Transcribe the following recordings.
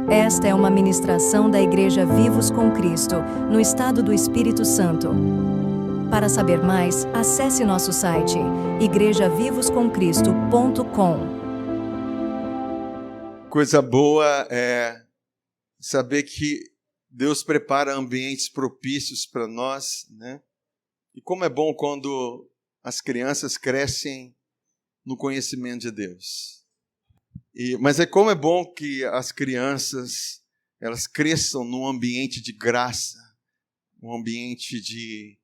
Esta é uma ministração da Igreja Vivos com Cristo, no estado do Espírito Santo. Para saber mais, acesse nosso site igrejavivoscomcristo.com. Coisa boa é saber que Deus prepara ambientes propícios para nós, né? E como é bom quando as crianças crescem no conhecimento de Deus. Mas como é bom que as crianças elas cresçam num ambiente de graça, um ambiente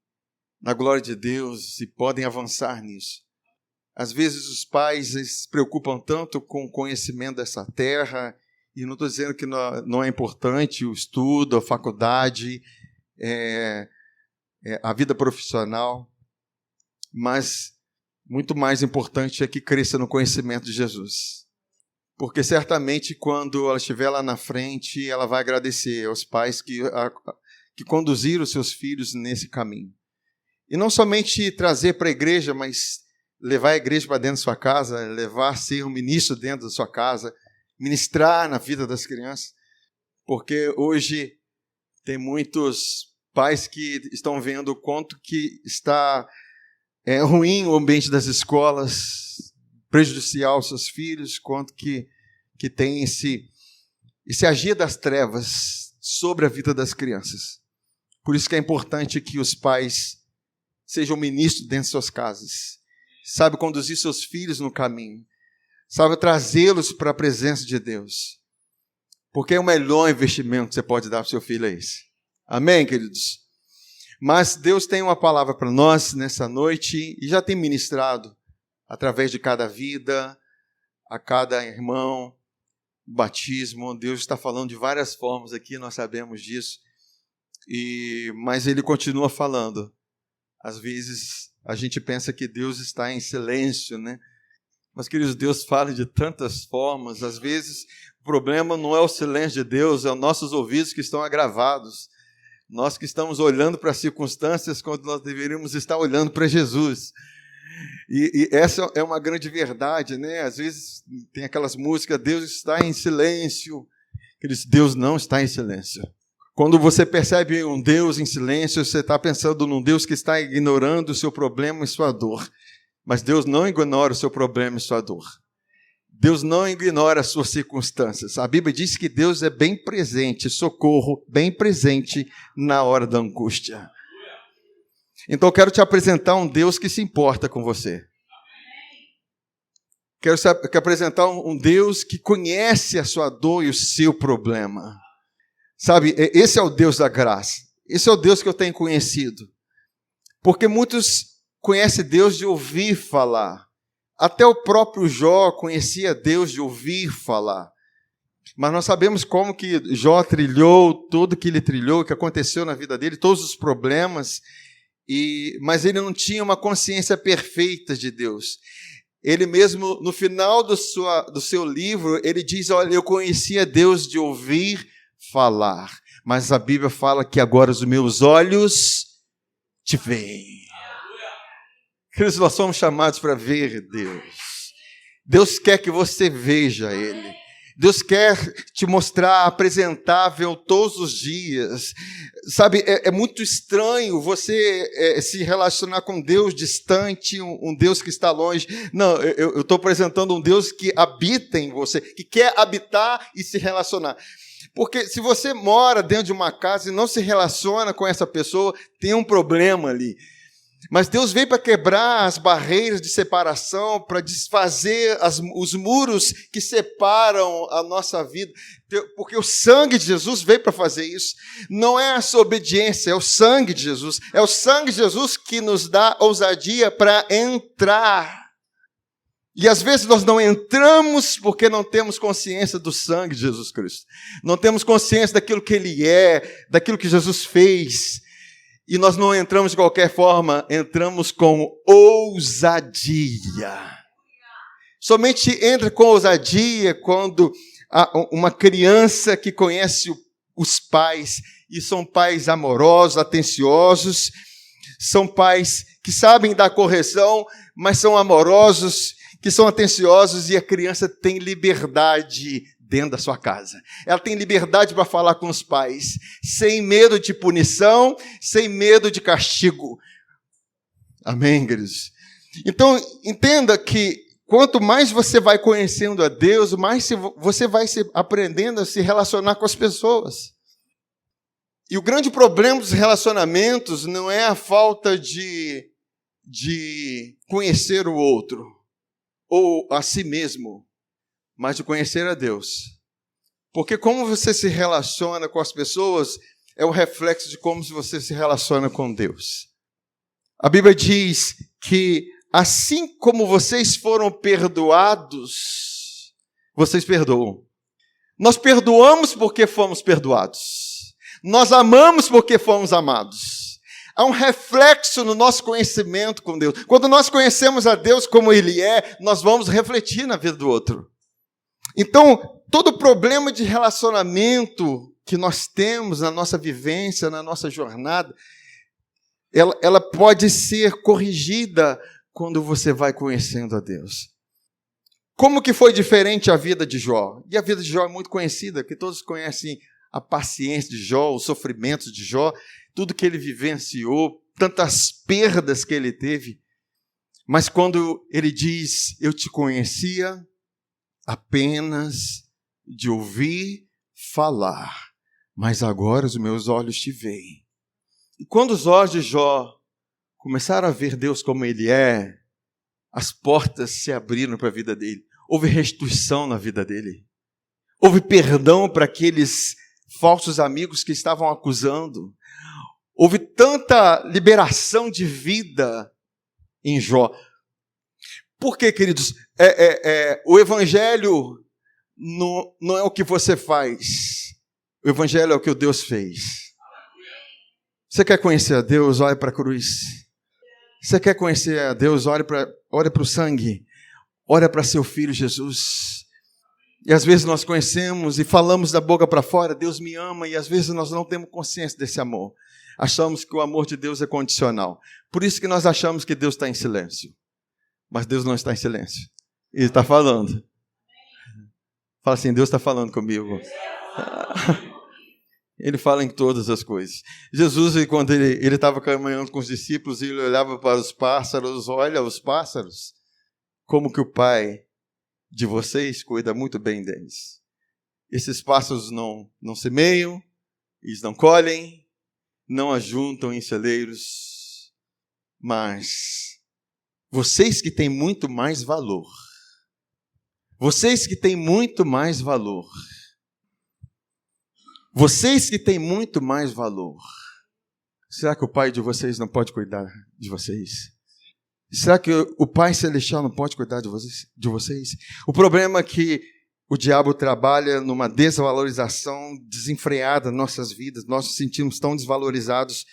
na glória de Deus, e podem avançar nisso. Às vezes os pais se preocupam tanto com o conhecimento dessa terra, e não estou dizendo que não é importante o estudo, a faculdade, a vida profissional, mas muito mais importante é que cresça no conhecimento de Jesus. Porque certamente quando ela estiver lá na frente, ela vai agradecer aos pais que conduziram os seus filhos nesse caminho. E não somente trazer para a igreja, mas levar a igreja para dentro da sua casa, levar a ser um ministro dentro da sua casa, ministrar na vida das crianças. Porque hoje tem muitos pais que estão vendo o quanto que está ruim o ambiente das escolas, prejudicial aos seus filhos, quanto que tem esse agir das trevas sobre a vida das crianças. Por isso que é importante que os pais sejam ministros dentro de suas casas, sabe conduzir seus filhos no caminho, sabe trazê-los para a presença de Deus, porque o melhor investimento que você pode dar para o seu filho é esse. Amém, queridos? Mas Deus tem uma palavra para nós nessa noite e já tem ministrado através de cada vida, a cada irmão, batismo. Deus está falando de várias formas aqui, nós sabemos disso, mas Ele continua falando. Às vezes a gente pensa que Deus está em silêncio, né? Mas, queridos, Deus fala de tantas formas. Às vezes o problema não é o silêncio de Deus, é os nossos ouvidos que estão agravados. Nós que estamos olhando para as circunstâncias quando nós deveríamos estar olhando para Jesus. E essa é uma grande verdade, né? Às vezes tem aquelas músicas, Deus está em silêncio. Deus não está em silêncio. Quando você percebe um Deus em silêncio, você está pensando num Deus que está ignorando o seu problema e sua dor. Mas Deus não ignora o seu problema e sua dor. Deus não ignora as suas circunstâncias. A Bíblia diz que Deus é bem presente, socorro, bem presente na hora da angústia. Então eu quero te apresentar um Deus que se importa com você. Quero apresentar um Deus que conhece a sua dor e o seu problema. Sabe, esse é o Deus da graça. Esse é o Deus que eu tenho conhecido. Porque muitos conhecem Deus de ouvir falar. Até o próprio Jó conhecia Deus de ouvir falar. Mas nós sabemos como que Jó trilhou tudo que ele trilhou, o que aconteceu na vida dele, todos os problemas. Mas ele não tinha uma consciência perfeita de Deus. Ele mesmo, no final do seu livro, ele diz, olha, eu conhecia Deus de ouvir falar, mas a Bíblia fala que agora os meus olhos te veem. Queridos, nós somos chamados para ver Deus. Deus quer que você veja Ele. Deus quer te mostrar apresentável todos os dias. Sabe, é muito estranho você se relacionar com Deus distante, um Deus que está longe. Não, eu estou apresentando um Deus que habita em você, que quer habitar e se relacionar. Porque se você mora dentro de uma casa e não se relaciona com essa pessoa, tem um problema ali. Mas Deus veio para quebrar as barreiras de separação, para desfazer os muros que separam a nossa vida. Porque o sangue de Jesus veio para fazer isso. Não é a sua obediência, é o sangue de Jesus. É o sangue de Jesus que nos dá ousadia para entrar. E às vezes nós não entramos porque não temos consciência do sangue de Jesus Cristo. Não temos consciência daquilo que Ele é, daquilo que Jesus fez. E nós não entramos de qualquer forma, entramos com ousadia. Somente entra com ousadia quando uma criança que conhece os pais, e são pais amorosos, atenciosos, são pais que sabem dar correção, mas são amorosos, que são atenciosos e a criança tem liberdade dentro da sua casa. Ela tem liberdade para falar com os pais, sem medo de punição, sem medo de castigo. Amém, queridos? Então, entenda que quanto mais você vai conhecendo a Deus, mais você vai aprendendo a se relacionar com as pessoas. E o grande problema dos relacionamentos não é a falta de conhecer o outro, ou a si mesmo, mas de conhecer a Deus. Porque como você se relaciona com as pessoas é o reflexo de como você se relaciona com Deus. A Bíblia diz que assim como vocês foram perdoados, vocês perdoam. Nós perdoamos porque fomos perdoados. Nós amamos porque fomos amados. Há um reflexo no nosso conhecimento com Deus. Quando nós conhecemos a Deus como Ele é, nós vamos refletir na vida do outro. Então, todo problema de relacionamento que nós temos na nossa vivência, na nossa jornada, ela pode ser corrigida quando você vai conhecendo a Deus. Como que foi diferente a vida de Jó? E a vida de Jó é muito conhecida, que todos conhecem a paciência de Jó, os sofrimentos de Jó, tudo que ele vivenciou, tantas perdas que ele teve. Mas quando ele diz, eu te conhecia apenas de ouvir falar, mas agora os meus olhos te veem. E quando os olhos de Jó começaram a ver Deus como Ele é, as portas se abriram para a vida dele. Houve restituição na vida dele. Houve perdão para aqueles falsos amigos que estavam acusando. Houve tanta liberação de vida em Jó. Por quê, queridos? O Evangelho não é o que você faz. O Evangelho é o que o Deus fez. Você quer conhecer a Deus? Olhe para a cruz. Você quer conhecer a Deus? Olhe para o sangue. Olhe para seu Filho Jesus. E às vezes nós conhecemos e falamos da boca para fora, Deus me ama, e às vezes nós não temos consciência desse amor. Achamos que o amor de Deus é condicional. Por isso que nós achamos que Deus está em silêncio. Mas Deus não está em silêncio. Ele está falando. Fala assim, Deus está falando comigo. Ele fala em todas as coisas. Jesus, quando ele estava caminhando com os discípulos, ele olhava para os pássaros, olha os pássaros, como que o Pai de vocês cuida muito bem deles. Esses pássaros não semeiam, eles não colhem, não ajuntam em celeiros, mas vocês que têm muito mais valor, vocês que têm muito mais valor, vocês que têm muito mais valor, será que o Pai de vocês não pode cuidar de vocês? Será que o Pai Celestial não pode cuidar de vocês? O problema é que o diabo trabalha numa desvalorização desenfreada nas nossas vidas. Nós nos sentimos tão desvalorizados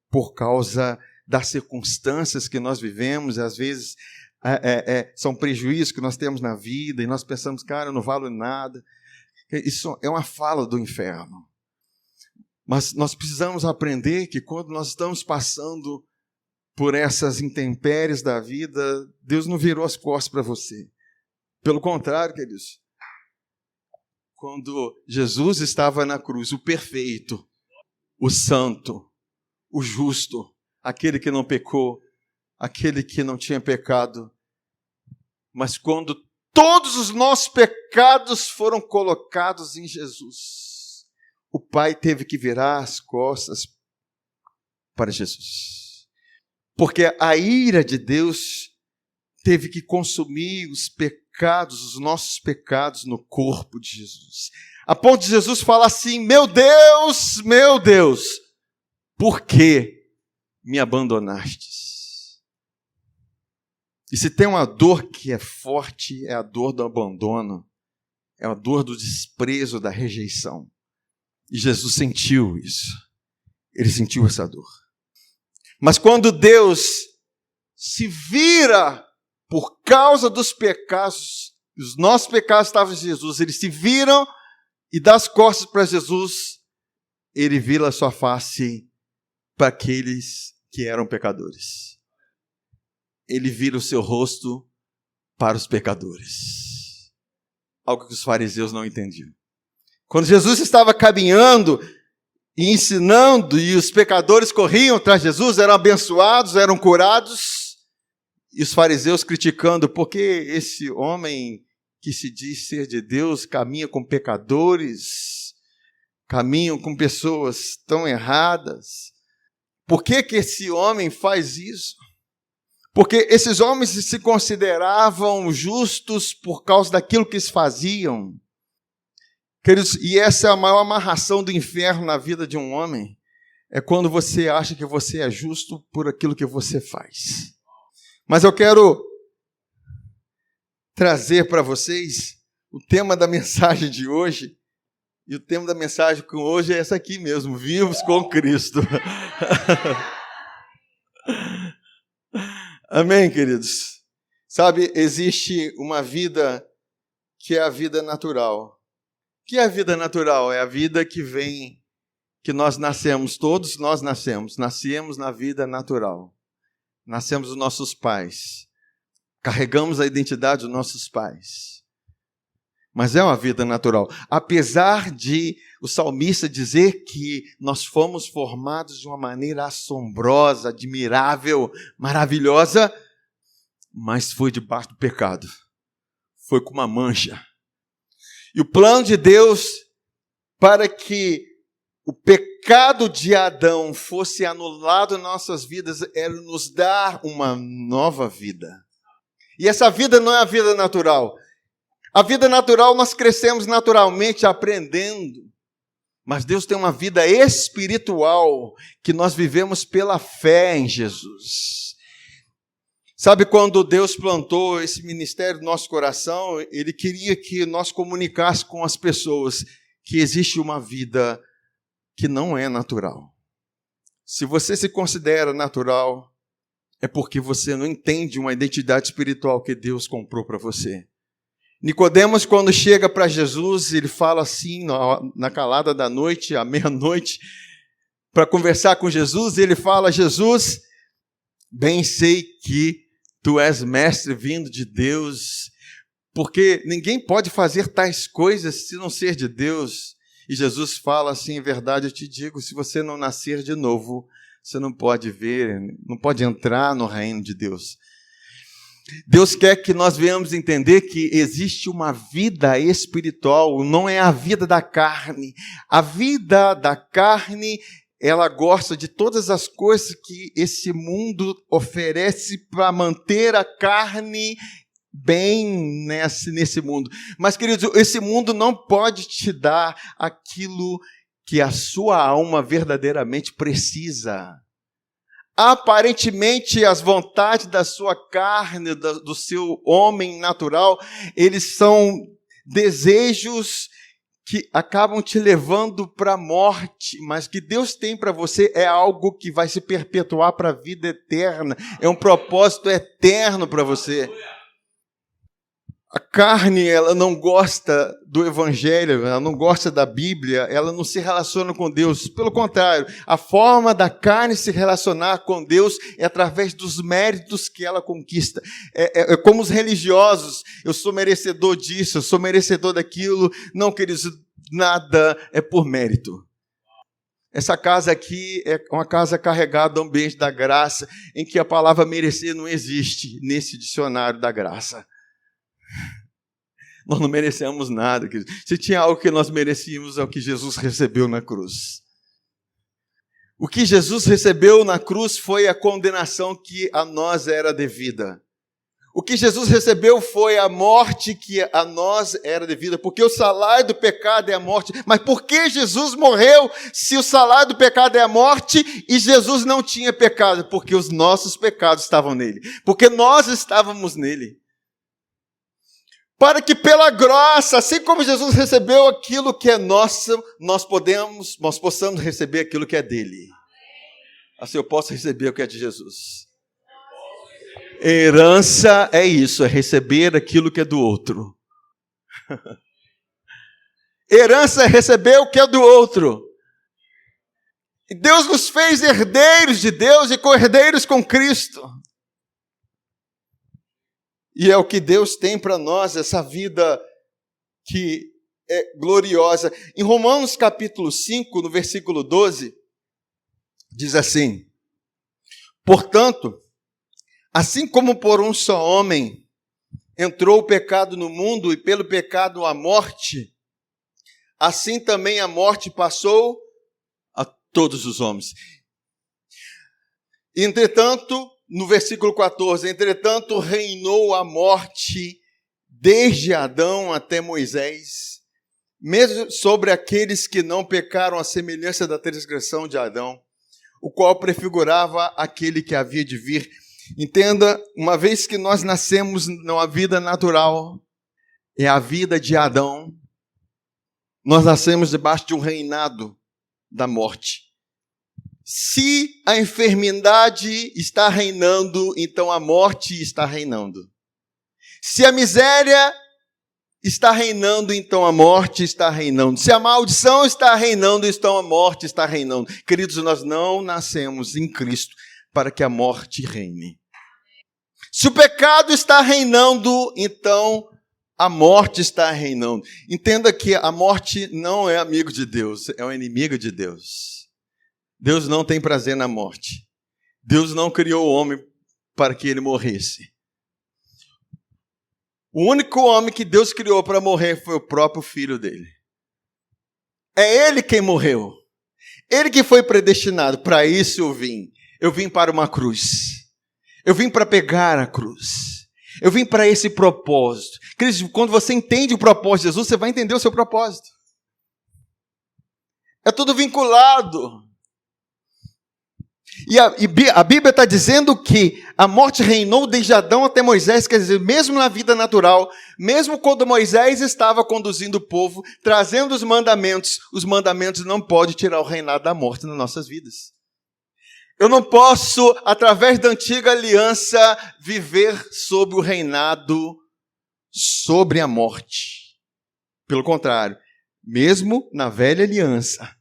por causa das circunstâncias que nós vivemos. E às vezes são prejuízos que nós temos na vida e nós pensamos, cara, eu não valo nada. Isso é uma fala do inferno. Mas nós precisamos aprender que quando nós estamos passando por essas intempéries da vida, Deus não virou as costas para você. Pelo contrário, queridos, quando Jesus estava na cruz, o perfeito, o santo, o justo, aquele que não pecou, aquele que não tinha pecado, mas quando todos os nossos pecados foram colocados em Jesus, o Pai teve que virar as costas para Jesus. Porque a ira de Deus teve que consumir os pecados, os nossos pecados no corpo de Jesus. A ponto de Jesus falar assim, meu Deus, por que me abandonastes? E se tem uma dor que é forte, é a dor do abandono, é a dor do desprezo, da rejeição. E Jesus sentiu isso. Ele sentiu essa dor. Mas quando Deus se vira por causa dos pecados, os nossos pecados estavam em Jesus, eles se viram e dá as costas para Jesus, ele vira a sua face para aqueles que eram pecadores. Ele vira o seu rosto para os pecadores. Algo que os fariseus não entendiam. Quando Jesus estava caminhando e ensinando, e os pecadores corriam atrás de Jesus, eram abençoados, eram curados, e os fariseus criticando, porque esse homem que se diz ser de Deus caminha com pecadores, caminham com pessoas tão erradas. Por que esse homem faz isso? Porque esses homens se consideravam justos por causa daquilo que eles faziam. Queridos, e essa é a maior amarração do inferno na vida de um homem, é quando você acha que você é justo por aquilo que você faz. Mas eu quero trazer para vocês o tema da mensagem de hoje, e o tema da mensagem de hoje é essa aqui mesmo, vivos com Cristo. Amém, queridos? Sabe, existe uma vida que é a vida natural. O que é a vida natural? É a vida que vem, que nós nascemos, todos nós nascemos na vida natural. Nascemos dos nossos pais, carregamos a identidade dos nossos pais. Mas é uma vida natural. Apesar de o salmista dizer que nós fomos formados de uma maneira assombrosa, admirável, maravilhosa, mas foi debaixo do pecado. Foi com uma mancha. E o plano de Deus para que o pecado de Adão fosse anulado em nossas vidas era nos dar uma nova vida. E essa vida não é a vida natural. A vida natural nós crescemos naturalmente aprendendo. Mas Deus tem uma vida espiritual que nós vivemos pela fé em Jesus. Sabe, quando Deus plantou esse ministério no nosso coração, Ele queria que nós comunicássemos com as pessoas que existe uma vida que não é natural. Se você se considera natural, é porque você não entende uma identidade espiritual que Deus comprou para você. Nicodemos, quando chega para Jesus, ele fala assim, na calada da noite, à meia-noite, para conversar com Jesus, ele fala: Jesus, bem sei que tu és mestre vindo de Deus, porque ninguém pode fazer tais coisas se não ser de Deus. E Jesus fala assim: em verdade eu te digo, se você não nascer de novo, você não pode ver, não pode entrar no reino de Deus. Deus quer que nós venhamos entender que existe uma vida espiritual, não é a vida da carne. A vida da carne, ela gosta de todas as coisas que esse mundo oferece para manter a carne bem nesse mundo. Mas, queridos, esse mundo não pode te dar aquilo que a sua alma verdadeiramente precisa. Aparentemente, as vontades da sua carne, do seu homem natural, eles são desejos que acabam te levando para a morte, mas que Deus tem para você é algo que vai se perpetuar para a vida eterna, é um propósito eterno para você. A carne, ela não gosta do Evangelho, ela não gosta da Bíblia, ela não se relaciona com Deus. Pelo contrário, a forma da carne se relacionar com Deus é através dos méritos que ela conquista. É como os religiosos: eu sou merecedor disso, eu sou merecedor daquilo. Não, queridos, nada é por mérito. Essa casa aqui é uma casa carregada do ambiente da graça, em que a palavra merecer não existe nesse dicionário da graça. Nós não merecemos nada, querido. Se tinha algo que nós merecíamos, é o que Jesus recebeu na cruz. O que Jesus recebeu na cruz foi a condenação que a nós era devida. O que Jesus recebeu foi a morte que a nós era devida, porque o salário do pecado é a morte. Mas por que Jesus morreu se o salário do pecado é a morte e Jesus não tinha pecado? Porque os nossos pecados estavam nele. Porque nós estávamos nele. Para que pela graça, assim como Jesus recebeu aquilo que é nosso, nós possamos receber aquilo que é dele. Assim eu posso receber o que é de Jesus. Herança é isso, é receber aquilo que é do outro. Herança é receber o que é do outro. E Deus nos fez herdeiros de Deus e co-herdeiros com Cristo. E é o que Deus tem para nós, essa vida que é gloriosa. Em Romanos capítulo 5, no versículo 12, diz assim: portanto, assim como por um só homem entrou o pecado no mundo e pelo pecado a morte, assim também a morte passou a todos os homens. Entretanto, no versículo 14, entretanto reinou a morte desde Adão até Moisés, mesmo sobre aqueles que não pecaram à semelhança da transgressão de Adão, o qual prefigurava aquele que havia de vir. Entenda, uma vez que nós nascemos numa vida natural, é a vida de Adão, nós nascemos debaixo de um reinado da morte. Se a enfermidade está reinando, então a morte está reinando. Se a miséria está reinando, então a morte está reinando. Se a maldição está reinando, então a morte está reinando. Queridos, nós não nascemos em Cristo para que a morte reine. Se o pecado está reinando, então a morte está reinando. Entenda que a morte não é amigo de Deus, é um inimigo de Deus. Deus não tem prazer na morte. Deus não criou o homem para que ele morresse. O único homem que Deus criou para morrer foi o próprio filho dele. É ele quem morreu. Ele que foi predestinado. Para isso eu vim. Eu vim para uma cruz. Eu vim para pegar a cruz. Eu vim para esse propósito. Queridos, quando você entende o propósito de Jesus, você vai entender o seu propósito. É tudo vinculado. E a Bíblia está dizendo que a morte reinou desde Adão até Moisés, quer dizer, mesmo na vida natural, mesmo quando Moisés estava conduzindo o povo, trazendo os mandamentos não podem tirar o reinado da morte nas nossas vidas. Eu não posso, através da antiga aliança, viver sob o reinado, sobre a morte. Pelo contrário, mesmo na velha aliança,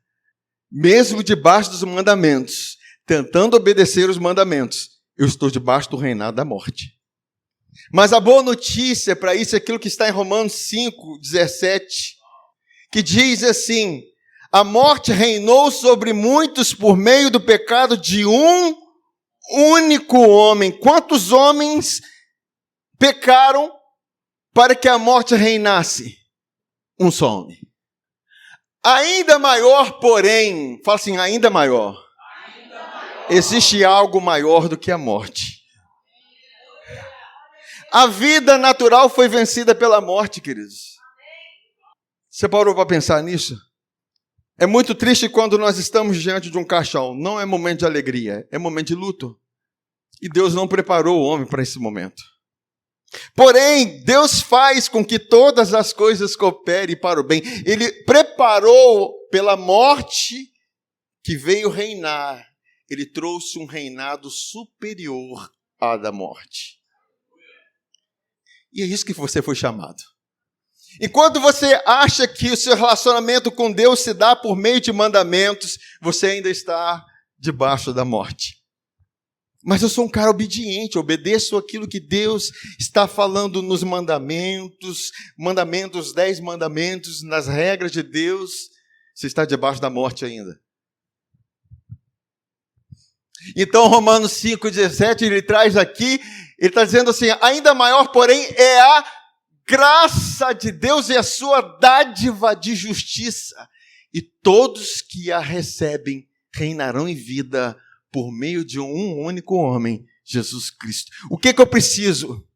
mesmo debaixo dos mandamentos, tentando obedecer os mandamentos, eu estou debaixo do reinado da morte. Mas a boa notícia para isso é aquilo que está em Romanos 5, 17, que diz assim: a morte reinou sobre muitos por meio do pecado de um único homem. Quantos homens pecaram para que a morte reinasse? Um só homem. Ainda maior, porém, fala assim, ainda maior. Existe algo maior do que a morte. A vida natural foi vencida pela morte, queridos. Você parou para pensar nisso? É muito triste quando nós estamos diante de um caixão. Não é momento de alegria, é momento de luto. E Deus não preparou o homem para esse momento. Porém, Deus faz com que todas as coisas cooperem para o bem. Ele preparou pela morte que veio reinar. Ele trouxe um reinado superior à da morte. E é isso que você foi chamado. Enquanto você acha que o seu relacionamento com Deus se dá por meio de mandamentos, você ainda está debaixo da morte. Mas eu sou um cara obediente, obedeço aquilo que Deus está falando nos mandamentos, 10 mandamentos, nas regras de Deus. Você está debaixo da morte ainda. Então, Romanos 5,17, ele traz aqui, ele está dizendo assim, ainda maior, porém, é a graça de Deus e a sua dádiva de justiça. E todos que a recebem reinarão em vida por meio de um único homem, Jesus Cristo. O que eu preciso?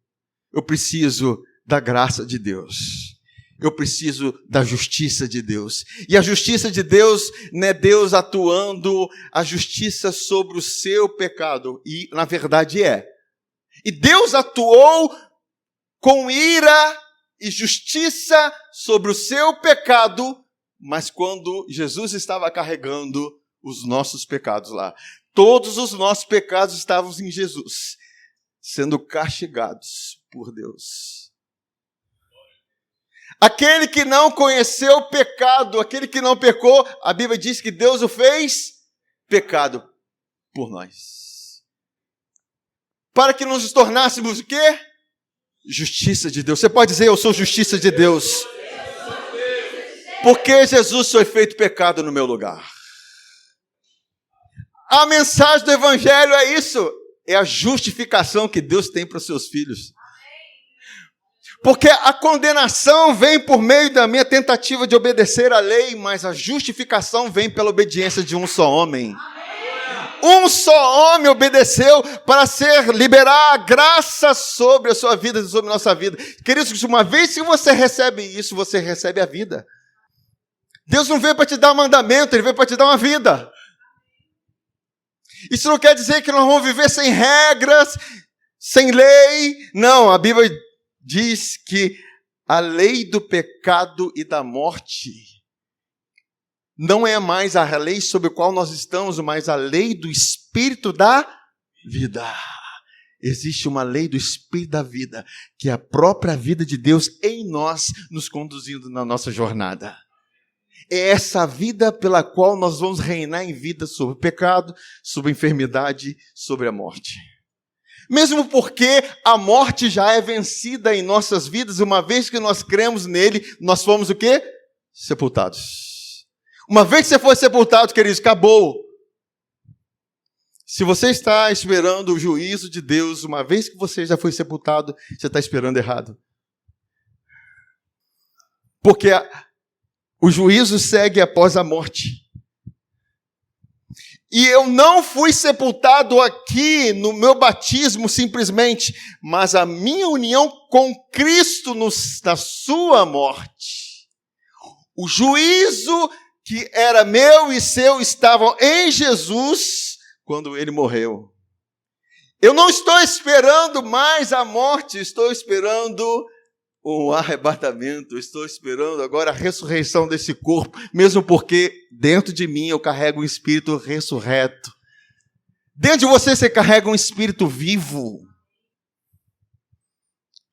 Eu preciso da graça de Deus. Eu preciso da justiça de Deus. E a justiça de Deus não é Deus atuando a justiça sobre o seu pecado. E, na verdade, é. E Deus atuou com ira e justiça sobre o seu pecado, mas quando Jesus estava carregando os nossos pecados lá. Todos os nossos pecados estavam em Jesus, sendo castigados por Deus. Aquele que não conheceu o pecado, aquele que não pecou, a Bíblia diz que Deus o fez pecado por nós. Para que nos tornássemos o quê? justiça de Deus. Você pode dizer, eu sou justiça de Deus. Porque Jesus foi feito pecado no meu lugar. A mensagem do Evangelho é isso. É a justificação que Deus tem para os seus filhos. Porque a condenação vem por meio da minha tentativa de obedecer à lei, mas a justificação vem pela obediência de um só homem. Um só homem obedeceu para liberar a graça sobre a sua vida e sobre a nossa vida. Queridos, uma vez que você recebe isso, você recebe a vida. Deus não veio para te dar um mandamento, Ele veio para te dar uma vida. Isso não quer dizer que nós vamos viver sem regras, sem lei. Não, a Bíblia diz que a lei do pecado e da morte não é mais a lei sobre a qual nós estamos, mas a lei do Espírito da vida. Existe uma lei do Espírito da vida, que é a própria vida de Deus em nós, nos conduzindo na nossa jornada. É essa vida pela qual nós vamos reinar em vida sobre o pecado, sobre a enfermidade, sobre a morte. Mesmo porque a morte já é vencida em nossas vidas, uma vez que nós cremos nele, nós fomos o quê? Sepultados. Uma vez que você for sepultado, queridos, acabou. Se você está esperando o juízo de Deus, uma vez que você já foi sepultado, você está esperando errado. Porque o juízo segue após a morte. E eu não fui sepultado aqui no meu batismo simplesmente, mas a minha união com Cristo na sua morte. O juízo que era meu e seu estavam em Jesus quando ele morreu. Eu não estou esperando mais a morte, estou esperando o arrebatamento, estou esperando agora a ressurreição desse corpo, mesmo porque dentro de mim eu carrego um espírito ressurreto. Dentro de você carrega um espírito vivo.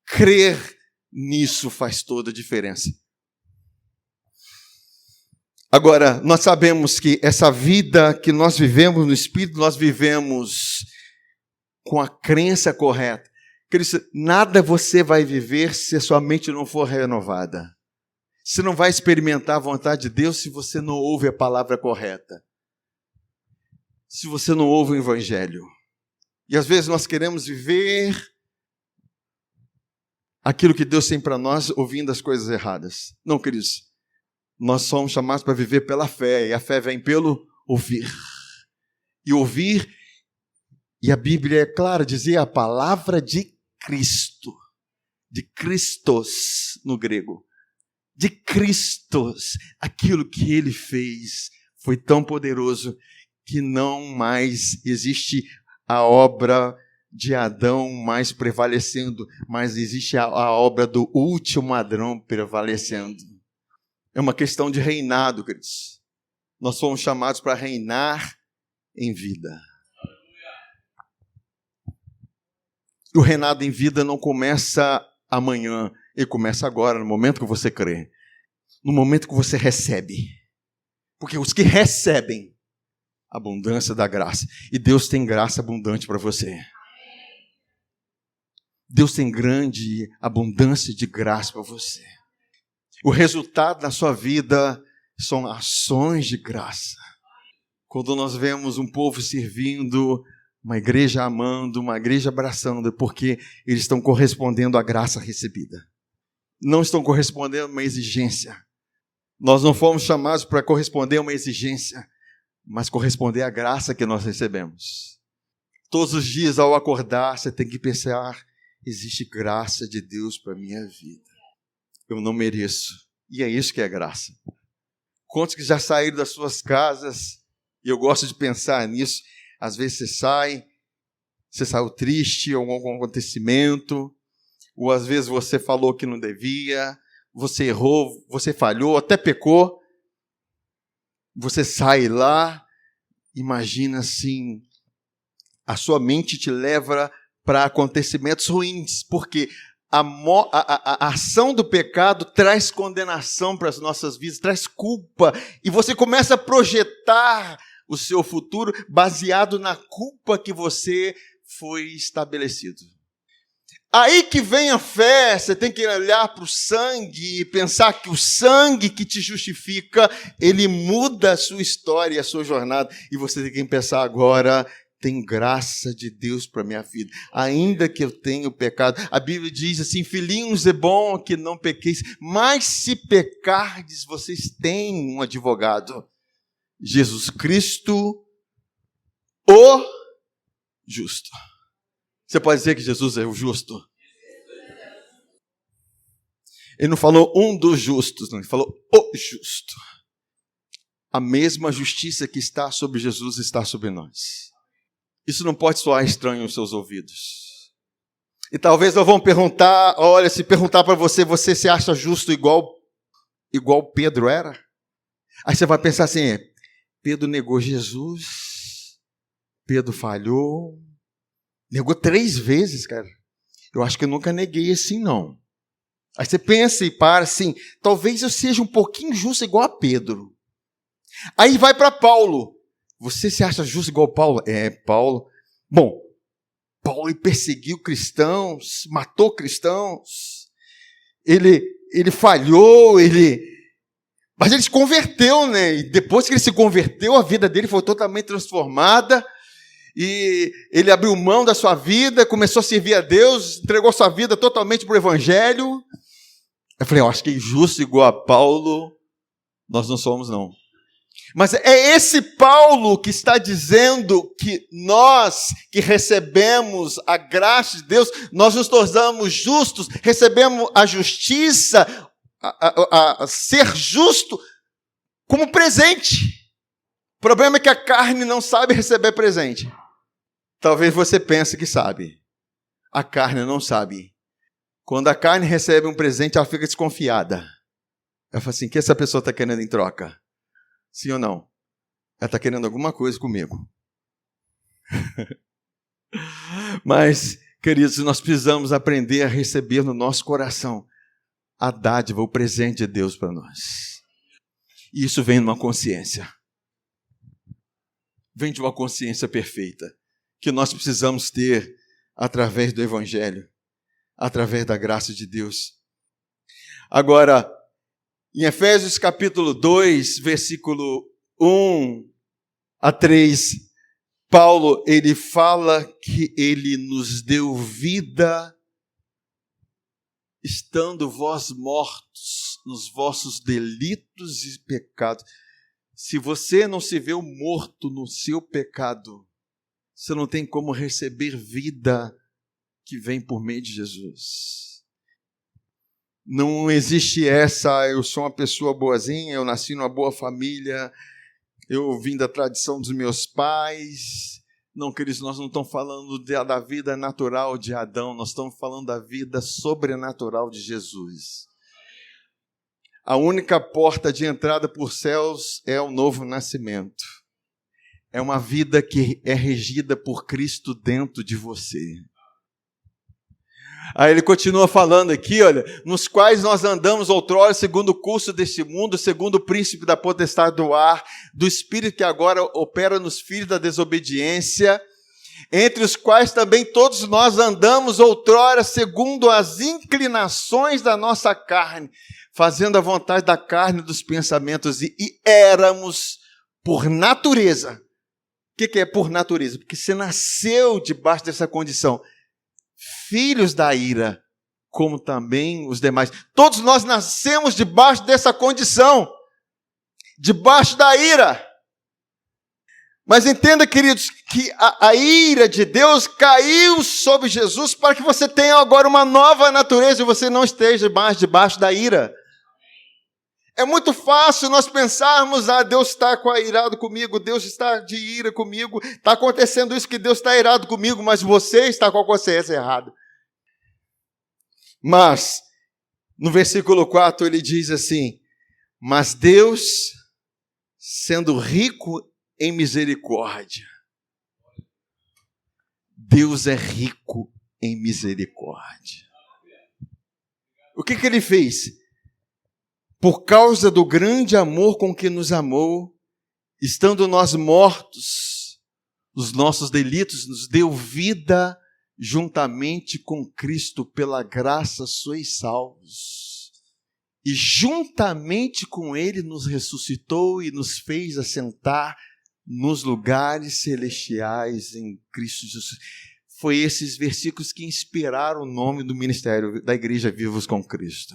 Crer nisso faz toda a diferença. Agora, nós sabemos que essa vida que nós vivemos no Espírito, nós vivemos com a crença correta. Cristo, nada você vai viver se a sua mente não for renovada. Você não vai experimentar a vontade de Deus se você não ouve a palavra correta. Se você não ouve o Evangelho. E às vezes nós queremos viver aquilo que Deus tem para nós ouvindo as coisas erradas. Não, queridos. Nós somos chamados para viver pela fé, e a fé vem pelo ouvir. E ouvir, e a Bíblia é clara, dizia a palavra de Cristo, de Christos no grego, de Christos, aquilo que Ele fez foi tão poderoso que não mais existe a obra de Adão mais prevalecendo, mas existe a obra do último Adão prevalecendo. É uma questão de reinado, queridos. Nós fomos chamados para reinar em vida. O reinado em vida não começa amanhã, ele começa agora, no momento que você crê. No momento que você recebe. Porque os que recebem a abundância da graça. E Deus tem graça abundante para você. Deus tem grande abundância de graça para você. O resultado da sua vida são ações de graça. Quando nós vemos um povo servindo, uma igreja amando, uma igreja abraçando, é porque eles estão correspondendo à graça recebida. Não estão correspondendo a uma exigência. Nós não fomos chamados para corresponder a uma exigência, mas corresponder à graça que nós recebemos. Todos os dias ao acordar, você tem que pensar, existe graça de Deus para a minha vida. Eu não mereço. E é isso que é graça. Quantos que já saíram das suas casas, e eu gosto de pensar nisso, às vezes você saiu triste, ou algum acontecimento, ou às vezes você falou que não devia, você errou, você falhou, até pecou, você sai lá, imagina assim, a sua mente te leva para acontecimentos ruins, porque a ação do pecado traz condenação para as nossas vidas, traz culpa, e você começa a projetar o seu futuro baseado na culpa que você foi estabelecido. Aí que vem a fé, você tem que olhar para o sangue e pensar que o sangue que te justifica, ele muda a sua história, a sua jornada. E você tem que pensar agora, tem graça de Deus para a minha vida. Ainda que eu tenha pecado. A Bíblia diz assim, filhinhos, é bom que não pequeis, mas se pecardes, vocês têm um advogado. Jesus Cristo, o justo. Você pode dizer que Jesus é o justo? Ele não falou um dos justos, não, ele falou o justo. A mesma justiça que está sobre Jesus está sobre nós. Isso não pode soar estranho aos seus ouvidos. E talvez nós vamos perguntar, olha, se perguntar para você, você se acha justo igual Pedro era? Aí você vai pensar assim, Pedro negou Jesus, Pedro falhou, negou 3 vezes, cara. Eu acho que eu nunca neguei assim, não. Aí você pensa e para assim, talvez eu seja um pouquinho justo igual a Pedro. Aí vai para Paulo. Você se acha justo igual a Paulo? Paulo. Bom, Paulo perseguiu cristãos, matou cristãos. Ele falhou, mas ele se converteu, né? E depois que ele se converteu, a vida dele foi totalmente transformada. E ele abriu mão da sua vida, começou a servir a Deus, entregou sua vida totalmente para o Evangelho. Eu falei, eu acho que injusto igual a Paulo, nós não somos, não. Mas é esse Paulo que está dizendo que nós que recebemos a graça de Deus, nós nos tornamos justos, recebemos a justiça, a ser justo como presente. O problema é que a carne não sabe receber presente. Talvez você pense que sabe. A carne não sabe. Quando a carne recebe um presente, ela fica desconfiada. Ela fala assim, o que essa pessoa está querendo em troca? Sim ou não? Ela está querendo alguma coisa comigo. Mas, queridos, nós precisamos aprender a receber no nosso coração a dádiva, o presente de Deus para nós. E isso vem numa consciência. Vem de uma consciência perfeita, que nós precisamos ter através do Evangelho, através da graça de Deus. Agora, em Efésios capítulo 2, versículo 1 a 3, Paulo, ele fala que ele nos deu vida, estando vós mortos nos vossos delitos e pecados. Se você não se vê morto no seu pecado, você não tem como receber vida que vem por meio de Jesus. Não existe eu sou uma pessoa boazinha, eu nasci numa boa família, eu vim da tradição dos meus pais. Não, queridos, nós não estamos falando da vida natural de Adão, nós estamos falando da vida sobrenatural de Jesus. A única porta de entrada por céus é o novo nascimento. É uma vida que é regida por Cristo dentro de você. Aí ele continua falando aqui, olha, nos quais nós andamos outrora segundo o curso deste mundo, segundo o príncipe da potestade do ar, do espírito que agora opera nos filhos da desobediência, entre os quais também todos nós andamos outrora segundo as inclinações da nossa carne, fazendo a vontade da carne e dos pensamentos, e éramos por natureza. O que é por natureza? Porque você nasceu debaixo dessa condição. Filhos da ira, como também os demais. Todos nós nascemos debaixo dessa condição, debaixo da ira. Mas entenda, queridos, que a ira de Deus caiu sobre Jesus para que você tenha agora uma nova natureza e você não esteja mais debaixo da ira. É muito fácil nós pensarmos, Deus está irado comigo, Deus está de ira comigo, está acontecendo isso que Deus está irado comigo, mas você está com a consciência errada. Mas, no versículo 4 ele diz assim, mas Deus, sendo rico em misericórdia, Deus é rico em misericórdia. O que ele fez? Por causa do grande amor com que nos amou, estando nós mortos, os nossos delitos, nos deu vida juntamente com Cristo, pela graça sois salvos. E juntamente com Ele nos ressuscitou e nos fez assentar nos lugares celestiais em Cristo Jesus. Foi esses versículos que inspiraram o nome do ministério da Igreja Vivos com Cristo.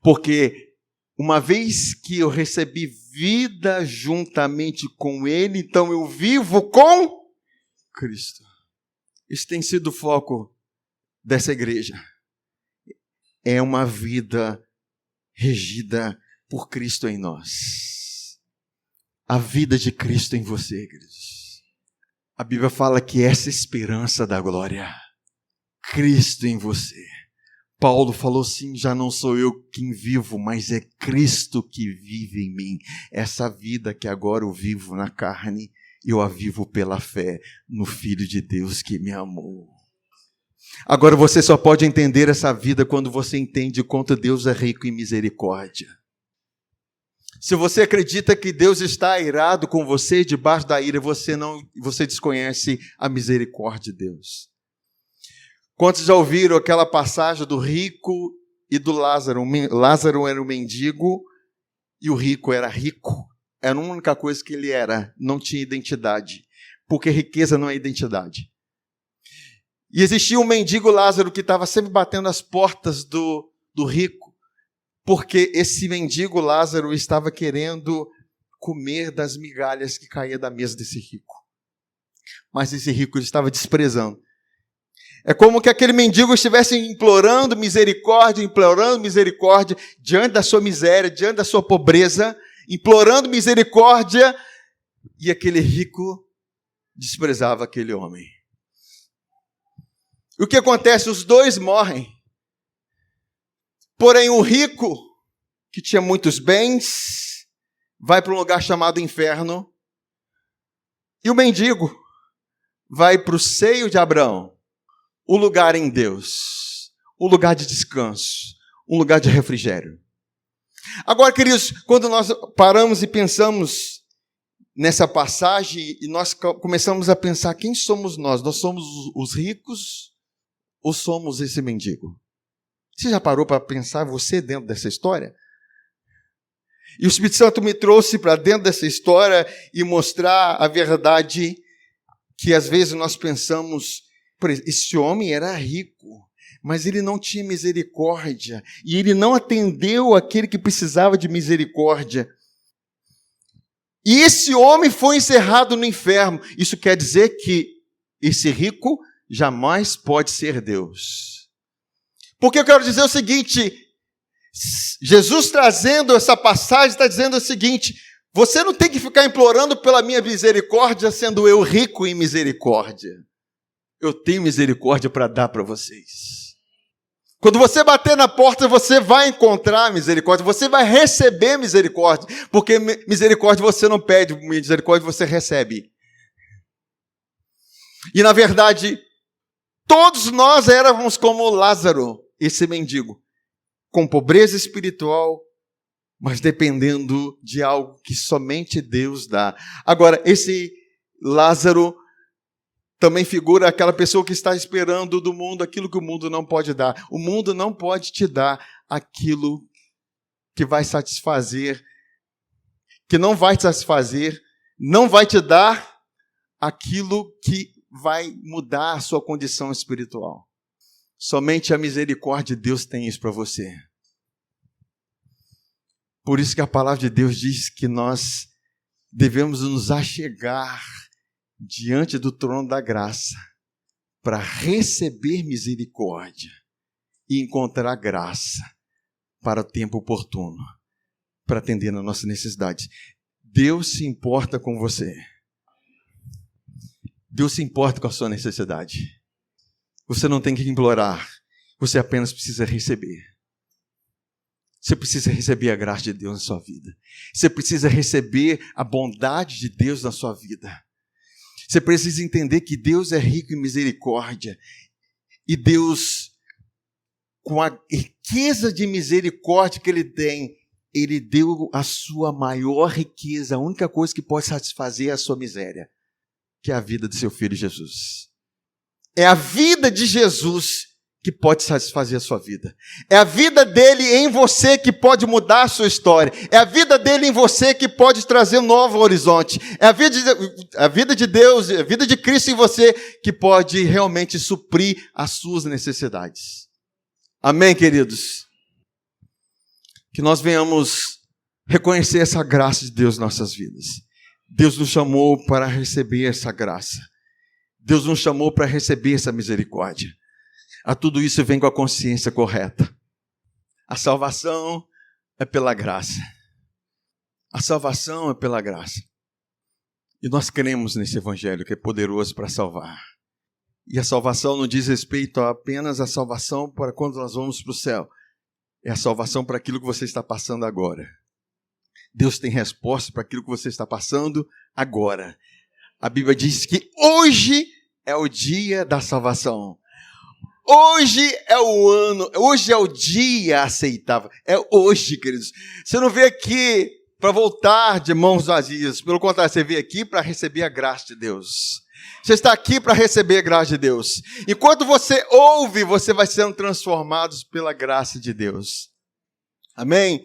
Porque uma vez que eu recebi vida juntamente com Ele, então eu vivo com Cristo. Esse tem sido o foco dessa igreja. É uma vida regida por Cristo em nós. A vida de Cristo em você, igrejas. A Bíblia fala que essa é a esperança da glória. Cristo em você. Paulo falou assim, já não sou eu quem vivo, mas é Cristo que vive em mim. Essa vida que agora eu vivo na carne, eu a vivo pela fé no Filho de Deus que me amou. Agora você só pode entender essa vida quando você entende quanto Deus é rico em misericórdia. Se você acredita que Deus está irado com você, debaixo da ira, você desconhece a misericórdia de Deus. Quantos já ouviram aquela passagem do rico e do Lázaro? Lázaro era um mendigo e o rico era rico. Era a única coisa que ele era, não tinha identidade. Porque riqueza não é identidade. E existia um mendigo Lázaro que estava sempre batendo as portas do rico. Porque esse mendigo Lázaro estava querendo comer das migalhas que caía da mesa desse rico. Mas esse rico estava desprezando. É como que aquele mendigo estivesse implorando misericórdia, diante da sua miséria, diante da sua pobreza, implorando misericórdia, e aquele rico desprezava aquele homem. E o que acontece? Os dois morrem. Porém, o rico, que tinha muitos bens, vai para um lugar chamado inferno, e o mendigo vai para o seio de Abraão, o lugar em Deus, o lugar de descanso, um lugar de refrigério. Agora, queridos, quando nós paramos e pensamos nessa passagem, e nós começamos a pensar, quem somos nós? Nós somos os ricos ou somos esse mendigo? Você já parou para pensar você dentro dessa história? E o Espírito Santo me trouxe para dentro dessa história e mostrar a verdade que às vezes nós pensamos, por exemplo, esse homem era rico, mas ele não tinha misericórdia, e ele não atendeu aquele que precisava de misericórdia. E esse homem foi encerrado no inferno. Isso quer dizer que esse rico jamais pode ser Deus. Porque eu quero dizer o seguinte, Jesus trazendo essa passagem está dizendo o seguinte, você não tem que ficar implorando pela minha misericórdia, sendo eu rico em misericórdia. Eu tenho misericórdia para dar para vocês. Quando você bater na porta, você vai encontrar misericórdia, você vai receber misericórdia, porque misericórdia você não pede, misericórdia você recebe. E na verdade, todos nós éramos como Lázaro, esse mendigo, com pobreza espiritual, mas dependendo de algo que somente Deus dá. Agora, esse Lázaro também figura aquela pessoa que está esperando do mundo aquilo que o mundo não pode dar. O mundo não pode te dar aquilo que vai satisfazer, que não vai te satisfazer, não vai te dar aquilo que vai mudar a sua condição espiritual. Somente a misericórdia de Deus tem isso para você. Por isso que a palavra de Deus diz que nós devemos nos achegar diante do trono da graça para receber misericórdia e encontrar graça para o tempo oportuno, para atender nas nossas necessidades. Deus se importa com você. Deus se importa com a sua necessidade. Você não tem que implorar, você apenas precisa receber. Você precisa receber a graça de Deus na sua vida. Você precisa receber a bondade de Deus na sua vida. Você precisa entender que Deus é rico em misericórdia. E Deus, com a riqueza de misericórdia que Ele tem, Ele deu a sua maior riqueza, a única coisa que pode satisfazer a sua miséria, que é a vida do seu Filho Jesus. É a vida de Jesus que pode satisfazer a sua vida. É a vida dele em você que pode mudar a sua história. É a vida dele em você que pode trazer um novo horizonte. É a vida de Deus, a vida de Cristo em você que pode realmente suprir as suas necessidades. Amém, queridos? Que nós venhamos reconhecer essa graça de Deus em nossas vidas. Deus nos chamou para receber essa graça. Deus nos chamou para receber essa misericórdia. A tudo isso vem com a consciência correta. A salvação é pela graça. A salvação é pela graça. E nós cremos nesse evangelho que é poderoso para salvar. E a salvação não diz respeito apenas à salvação para quando nós vamos para o céu. É a salvação para aquilo que você está passando agora. Deus tem resposta para aquilo que você está passando agora. A Bíblia diz que hoje é o dia da salvação. Hoje é o ano, hoje é o dia aceitável. É hoje, queridos. Você não veio aqui para voltar de mãos vazias. Pelo contrário, você veio aqui para receber a graça de Deus. Você está aqui para receber a graça de Deus. Enquanto você ouve, você vai sendo transformado pela graça de Deus. Amém?